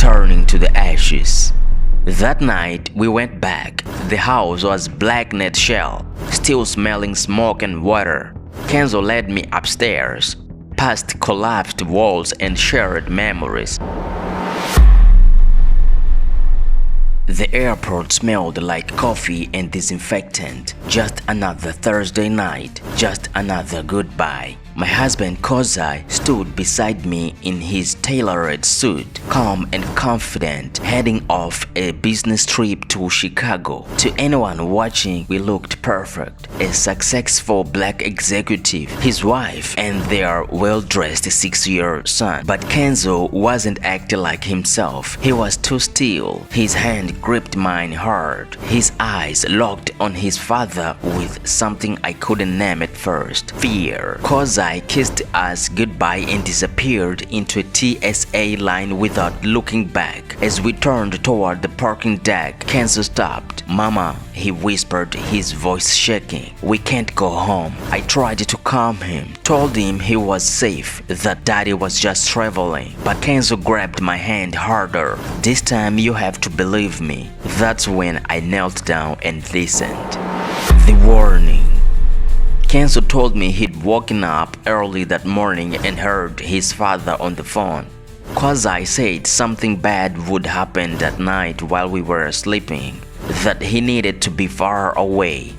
returning to the ashes. That night, we went back. The house was black net shell, still smelling smoke and water. Kenzo led me upstairs, past collapsed walls and shared memories. The airport smelled like coffee and disinfectant. Just another Thursday night, just another goodbye. My husband Kozai stood beside me in his tailored suit, calm and confident, heading off a business trip to Chicago. To anyone watching, we looked perfect. A successful black executive, his wife, and their well-dressed 6-year son. But Kenzo wasn't acting like himself. He was too still. His hand gripped mine hard. His eyes locked on his father with something I couldn't name at first. Fear. Kozai kissed us goodbye and disappeared into a TSA line without looking back. As we turned toward the parking deck, Kenzo stopped. "Mama," he whispered, his voice shaking. "We can't go home." I tried to calm him, told him he was safe, that Daddy was just traveling. But Kenzo grabbed my hand harder. "This time you have to believe me." That's when I knelt down and listened. The warning. Kenzo told me he'd woken up early that morning and heard his father on the phone. Kozai said something bad would happen that night while we were sleeping, that he needed to be far away,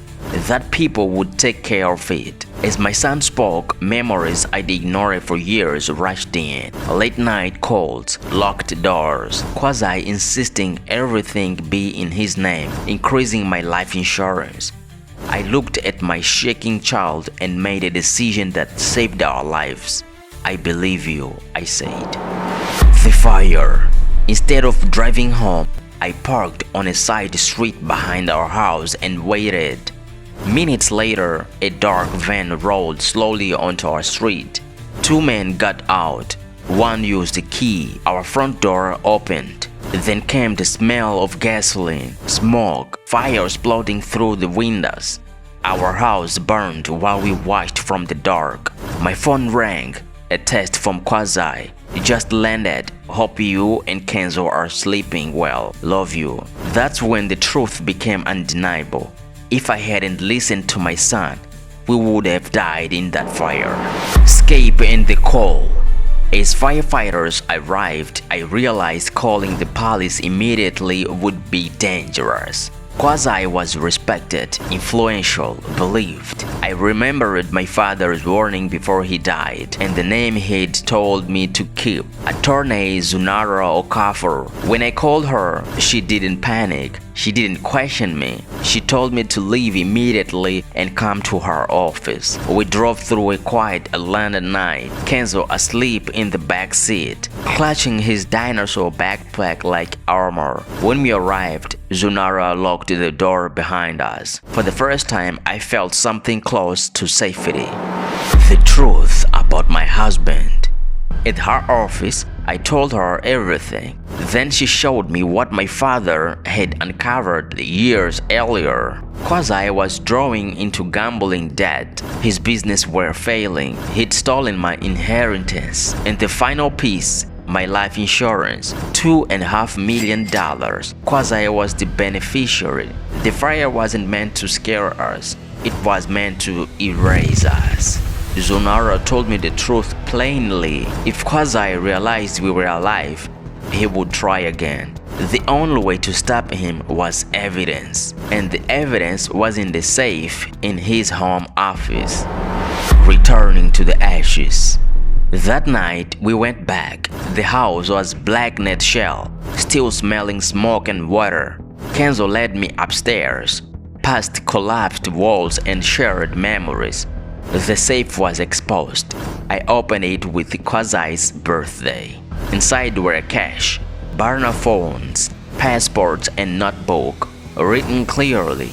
that people would take care of it. As my son spoke, memories I'd ignored for years rushed in. Late night calls, locked doors, Kozai insisting everything be in his name, increasing my life insurance. I looked at my shaking child and made a decision that saved our lives. "I believe you," I said. The fire. Instead of driving home, I parked on a side street behind our house and waited. Minutes later, a dark van rolled slowly onto our street. 2 men got out. One used a key. Our front door opened. Then came the smell of gasoline, smoke, fire exploding through the windows. Our house burned while we watched from the dark. My phone rang. A text from Kozai. "It just landed. Hope you and Kenzo are sleeping well. Love you." That's when the truth became undeniable. If I hadn't listened to my son, we would have died in that fire. Escape and the call. As firefighters arrived, I realized calling the police immediately would be dangerous. Kozai was respected, influential, believed. I remembered my father's warning before he died, and the name he'd told me to keep, Attorney Zunara Okafor. When I called her, she didn't panic. She didn't question me. She told me to leave immediately and come to her office. We drove through a quiet Atlanta night, Kenzo asleep in the back seat, clutching his dinosaur backpack like armor. When we arrived, Zunara locked the door behind us. For the first time, I felt something close to safety. The truth about my husband. At her office, I told her everything. Then she showed me what my father had uncovered years earlier. Kozai was drawing into gambling debt. His business were failing. He'd stolen my inheritance. And the final piece, my life insurance, $2.5 million. Kozai was the beneficiary. The fire wasn't meant to scare us. It was meant to erase us. Zunara told me the truth plainly. If Kozai realized we were alive, he would try again. The only way to stop him was evidence, and the evidence was in the safe in his home office. Returning to the ashes. That night, we went back. The house was black net shell, still smelling smoke and water. Kenzo led me upstairs, past collapsed walls and shared memories. The safe was exposed. I opened it with Kozai's birthday. Inside were cash, burner phones, passports and notebook. Written clearly,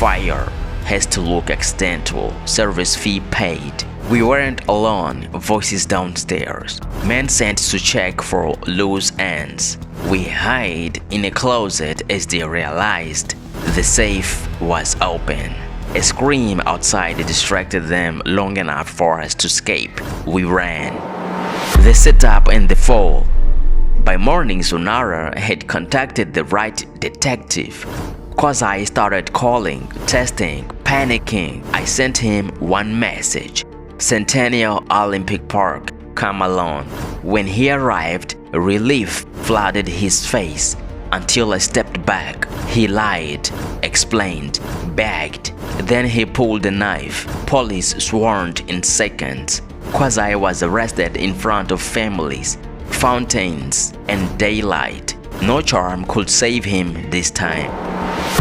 fire has to look accidental, service fee paid. We weren't alone, voices downstairs. Men sent to check for loose ends. We hid in a closet as they realized the safe was open. A scream outside distracted them long enough for us to escape. We ran. The setup and the fall. By morning Sonara had contacted the right detective. Kwazai started calling, testing, panicking. I sent him one message: Centennial Olympic Park, come along. When he arrived, relief flooded his face. Until I stepped back, he lied, explained, begged. Then he pulled a knife. Police swarmed in seconds. Kwazai was arrested in front of families, fountains, and daylight. No charm could save him this time.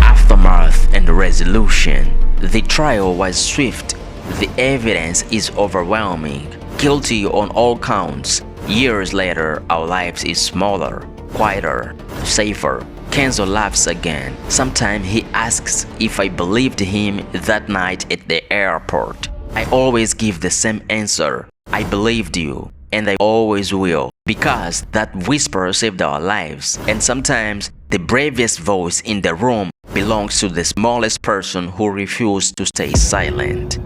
Aftermath and resolution. The trial was swift. The evidence is overwhelming. Guilty on all counts. Years later, our lives is smaller, quieter, safer. Kenzo laughs again. Sometimes he asks if I believed him that night at the airport. I always give the same answer: I believed you, and I always will, because that whisper saved our lives. And sometimes the bravest voice in the room belongs to the smallest person who refused to stay silent.